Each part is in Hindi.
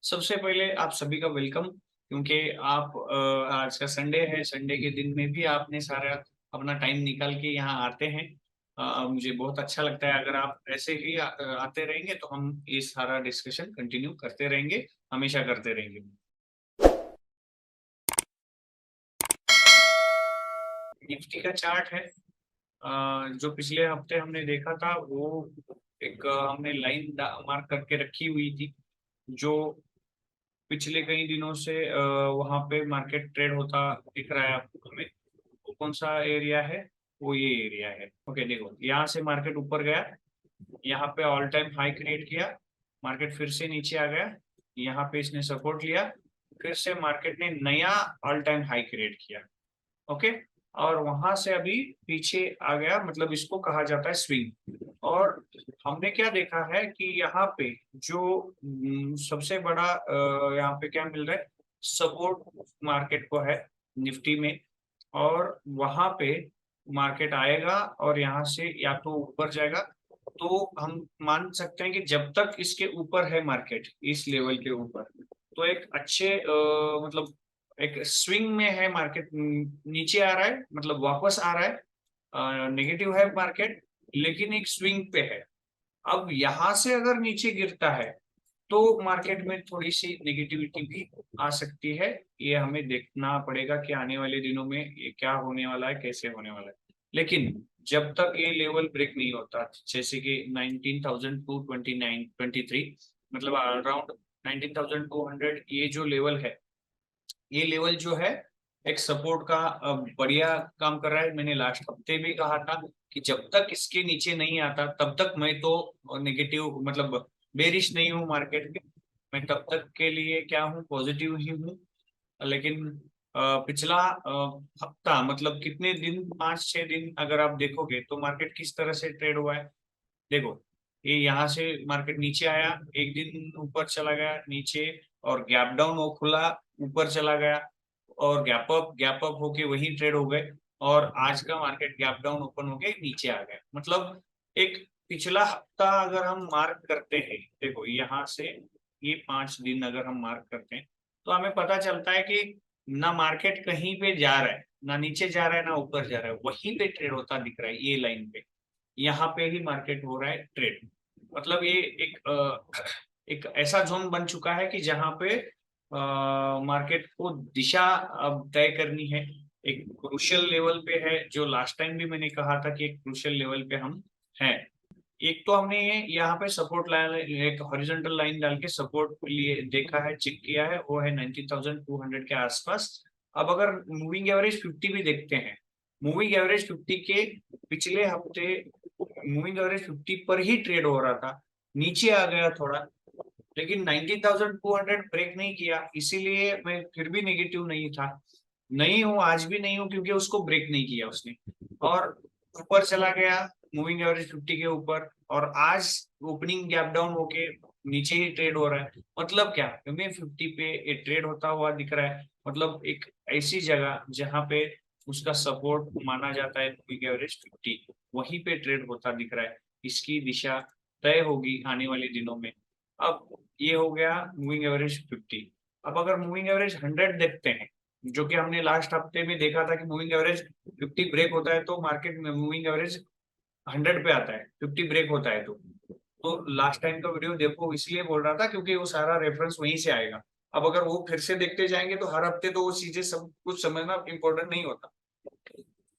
सबसे पहले आप सभी का वेलकम, क्योंकि आप आज का संडे है। संडे के दिन में भी आपने सारा अपना टाइम निकाल के यहाँ आते हैं। मुझे बहुत अच्छा लगता है। अगर आप ऐसे ही आते रहेंगे तो हम ये सारा डिस्कशन कंटिन्यू करते रहेंगे, हमेशा करते रहेंगे। निफ्टी का चार्ट है। जो पिछले हफ्ते हमने देखा था वो एक हमने लाइन मार्क करके रखी हुई थी, जो पिछले कई दिनों से वहां पे मार्केट ट्रेड होता दिख रहा है आपको हमें। वो कौन सा एरिया है? वो ये एरिया है। ओके, देखो यहाँ से मार्केट ऊपर गया, यहाँ पे ऑल टाइम हाई क्रिएट किया, मार्केट फिर से नीचे आ गया, यहाँ पे इसने सपोर्ट लिया, फिर से मार्केट ने नया ऑल टाइम हाई क्रिएट किया। ओके, और वहां से अभी पीछे आ गया, मतलब इसको कहा जाता है स्विंग। और हमने क्या देखा है कि यहाँ पे जो सबसे बड़ा यहाँ पे क्या मिल रहा है, सपोर्ट मार्केट को है निफ्टी में। और वहां पे मार्केट आएगा और यहाँ से या तो ऊपर जाएगा, तो हम मान सकते हैं कि जब तक इसके ऊपर है मार्केट, इस लेवल के ऊपर, तो एक अच्छे मतलब एक स्विंग में है मार्केट। नीचे आ रहा है, मतलब वापस आ रहा है, नेगेटिव है मार्केट, लेकिन एक स्विंग पे है। अब यहां से अगर नीचे गिरता है तो मार्केट में थोड़ी सी नेगेटिविटी भी आ सकती है। ये हमें देखना पड़ेगा कि आने वाले दिनों में ये क्या होने वाला है, कैसे होने वाला है। लेकिन जब तक ये लेवल ब्रेक नहीं होता, जैसे कि 19,229 23, मतलब अराउंड 19,200, ये जो लेवल है, ये लेवल जो है एक सपोर्ट का बढ़िया काम कर रहा है। मैंने लास्ट हफ्ते भी कहा था कि जब तक इसके नीचे नहीं आता तब तक मैं तो नेगेटिव, मतलब बेरिश नहीं हूँ मार्केट के। मैं तब तक के लिए क्या हूँ, पॉजिटिव ही हूँ। लेकिन पिछला हफ्ता, मतलब कितने दिन, 5-6 दिन अगर आप देखोगे तो मार्केट किस तरह से ट्रेड हुआ है। देखो, ये यहाँ से मार्केट नीचे आया, एक दिन ऊपर चला गया नीचे, और गैप डाउन वो खुला, ऊपर चला गया, और गैप अप होके वही ट्रेड हो गए। और आज का मार्केट गैप डाउन ओपन होके नीचे आ गया। मतलब एक पिछला हफ्ता अगर हम मार्क करते हैं, देखो यहाँ से ये 5 दिन अगर हम मार्क करते हैं, तो हमें पता चलता है कि ना मार्केट कहीं पे जा रहा है, ना नीचे जा रहा है, ना ऊपर जा रहा है, वहीं पे ट्रेड होता दिख रहा है, ये लाइन पे। यहाँ पे ही मार्केट हो रहा है ट्रेड। मतलब ये एक ऐसा जोन बन चुका है कि जहाँ पे मार्केट को दिशा अब तय करनी है। एक क्रूशियल लेवल पे है, जो लास्ट टाइम भी मैंने कहा था कि एक क्रूशियल लेवल पे हम हैं। एक तो हमने ये यहाँ पे सपोर्ट लाइन, एक हॉरिजॉन्टल लाइन डाल के सपोर्ट लिए देखा है, चेक किया है, वो है 19,200 के आसपास। अब अगर मूविंग एवरेज 50 भी देखते हैं, मूविंग एवरेज 50 के पिछले हफ्ते मूविंग एवरेज 50 पर ही ट्रेड हो रहा था, नीचे आ गया थोड़ा, लेकिन 19,200 ब्रेक नहीं किया, इसीलिए मैं फिर भी नेगेटिव नहीं था। नहीं हूं, आज भी नहीं हूं, क्योंकि उसको ब्रेक नहीं किया उसने, और ऊपर चला गया मूविंग एवरेज 50 के ऊपर। और आज ओपनिंग गैप डाउन होके नीचे ही ट्रेड हो रहा है। मतलब क्या, हमें 50 पे ये ट्रेड होता हुआ दिख रहा है। मतलब एक ऐसी जगह जहां पे उसका सपोर्ट माना जाता है मूविंग एवरेज 50, वहीं पे ट्रेड होता दिख रहा है। इसकी दिशा तय होगी आने वाले दिनों में। अब ये हो गया मूविंग एवरेज 50। अब अगर मूविंग एवरेज 100 देखते हैं, जो कि हमने लास्ट हफ्ते में देखा था कि मूविंग एवरेज 50 ब्रेक होता है तो मार्केट में मूविंग एवरेज 100 पे आता है, 50 ब्रेक होता है तो लास्ट टाइम का वीडियो देखो, इसलिए बोल रहा था क्योंकि वो सारा रेफरेंस वहीं से आएगा। अब अगर वो फिर से देखते जाएंगे तो हर हफ्ते तो वो चीजें सब कुछ समझना इम्पोर्टेंट नहीं होता।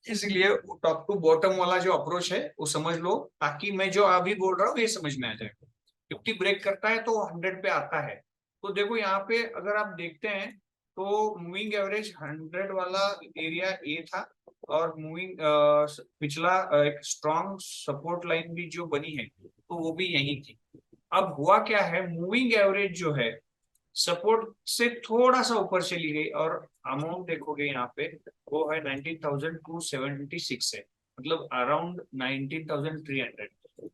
इसलिए टॉप टू बॉटम वाला जो अप्रोच है वो समझ लो, ताकि मैं जो अभी बोल रहा हूँ ये समझ में आ जाए। 50 ब्रेक करता है तो 100 पे आता है। तो देखो यहाँ पे अगर आप देखते हैं तो मूविंग एवरेज 100 वाला एरिया ए था, और मूविंग पिछला एक स्ट्रॉन्ग सपोर्ट लाइन भी जो बनी है तो वो भी यही थी। अब हुआ क्या है, मूविंग एवरेज जो है सपोर्ट से थोड़ा सा ऊपर चली गई, और अमाउंट देखोगे यहाँ पे वो है 19,276 है, मतलब अराउंड 19,300।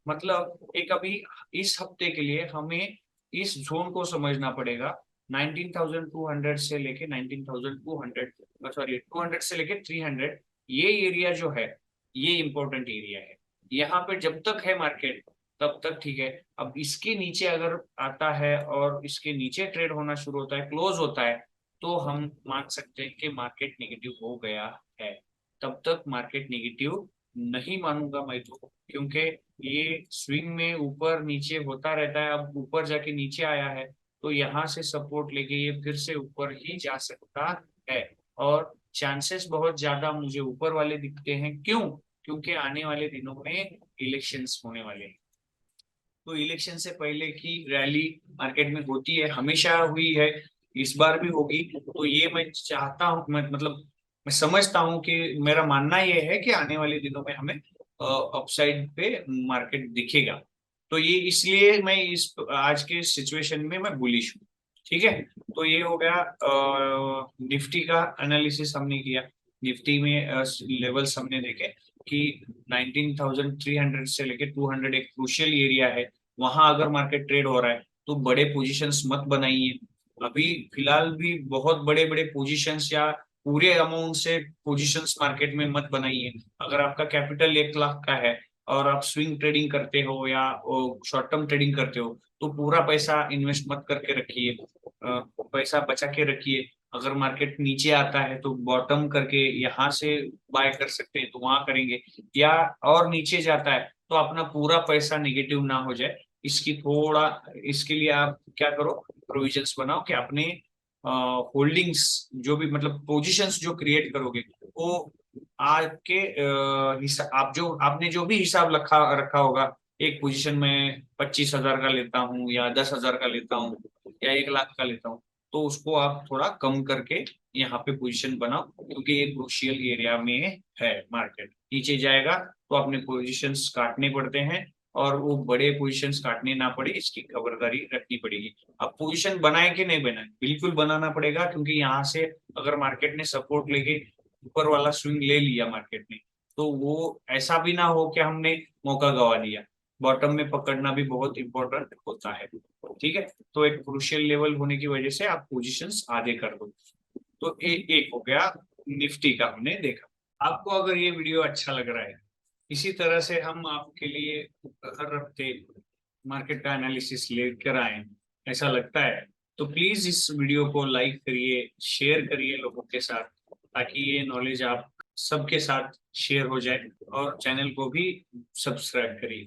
मतलब एक अभी इस हफ्ते के लिए हमें इस जोन को समझना पड़ेगा, 19,200 से लेके 19,200, सॉरी 200 से लेके 300, ये एरिया जो है ये इंपॉर्टेंट एरिया है। यहाँ पे जब तक है मार्केट तब तक ठीक है। अब इसके नीचे अगर आता है और इसके नीचे ट्रेड होना शुरू होता है, क्लोज होता है, तो हम मान सकते हैं कि मार्केट नेगेटिव हो गया है। तब तक मार्केट नेगेटिव नहीं मानूंगा मैं तो, क्योंकि ये स्विंग में ऊपर नीचे होता रहता है। अब ऊपर जाके नीचे आया है, तो यहाँ से सपोर्ट लेके ये फिर से ऊपर ही जा सकता है। और चांसेस बहुत ज्यादा मुझे ऊपर वाले दिखते हैं। क्यों? क्योंकि आने वाले दिनों में इलेक्शंस होने वाले हैं। तो इलेक्शन से पहले की रैली मार्केट में होती है, हमेशा हुई है, इस बार भी होगी। तो ये मैं चाहता हूँ, मतलब मैं समझता हूँ कि मेरा मानना ये है कि आने वाले दिनों में हमें अपसाइड पे मार्केट दिखेगा। तो ये इसलिए मैं इस आज के सिचुएशन में मैं बुलिश हूँ। ठीक है। तो ये हो गया, निफ्टी का एनालिसिस हमने किया। निफ्टी में लेवल्स हमने देखे कि 19,300 से लेके 200 एक क्रूशियल एरिया है। वहां अगर मार्केट ट्रेड हो रहा है तो बड़े पोजीशंस मत बनाइए। अभी फिलहाल भी बहुत बड़े बड़े पोजीशंस या पूरे अमाउंट से पोजीशंस मार्केट में मत बनाइए। अगर आपका कैपिटल 1 लाख का है और आप स्विंग ट्रेडिंग करते हो या शॉर्ट टर्म ट्रेडिंग करते हो, तो पूरा पैसा इन्वेस्ट मत करके रखिए। पैसा बचा के रखिए। अगर मार्केट नीचे आता है तो बॉटम करके यहाँ से बाय कर सकते हैं, तो वहां करेंगे। या और नीचे जाता है तो अपना पूरा पैसा निगेटिव ना हो जाए, इसकी थोड़ा, इसके लिए आप क्या करो, प्रोविजंस बनाओ कि अपने होल्डिंग्स जो भी, मतलब पोजीशंस जो क्रिएट करोगे, वो आपके आप जो आपने जो भी हिसाब रखा रखा होगा, एक पोजीशन में 25,000 का लेता हूँ या 10,000 का लेता हूँ या 1 लाख का लेता हूँ, तो उसको आप थोड़ा कम करके यहाँ पे पोजीशन बनाओ, क्योंकि ये क्रूशियल एरिया में है। मार्केट नीचे जाएगा तो अपने पोजीशंस काटने पड़ते हैं, और वो बड़े पोजीशंस काटने ना पड़े इसकी खबरदारी रखनी पड़ेगी। अब पोजीशन बनाए कि नहीं बनाए, बिल्कुल बनाना पड़ेगा, क्योंकि यहाँ से अगर मार्केट ने सपोर्ट लेके ऊपर वाला स्विंग ले लिया मार्केट ने, तो वो ऐसा भी ना हो कि हमने मौका गवा दिया। बॉटम में पकड़ना भी बहुत इंपॉर्टेंट होता है। ठीक है। तो एक क्रूशियल लेवल होने की वजह से आप पोजीशंस आधे कर दो। तो एक हो गया, निफ्टी का हमने देखा। आपको अगर ये वीडियो अच्छा लग रहा है, इसी तरह से हम आपके लिए हर हफ्ते मार्केट का एनालिसिस लेकर आए, ऐसा लगता है, तो प्लीज इस वीडियो को लाइक करिए, शेयर करिए लोगों के साथ, ताकि ये नॉलेज आप सबके साथ शेयर हो जाए। और चैनल को भी सब्सक्राइब करिए।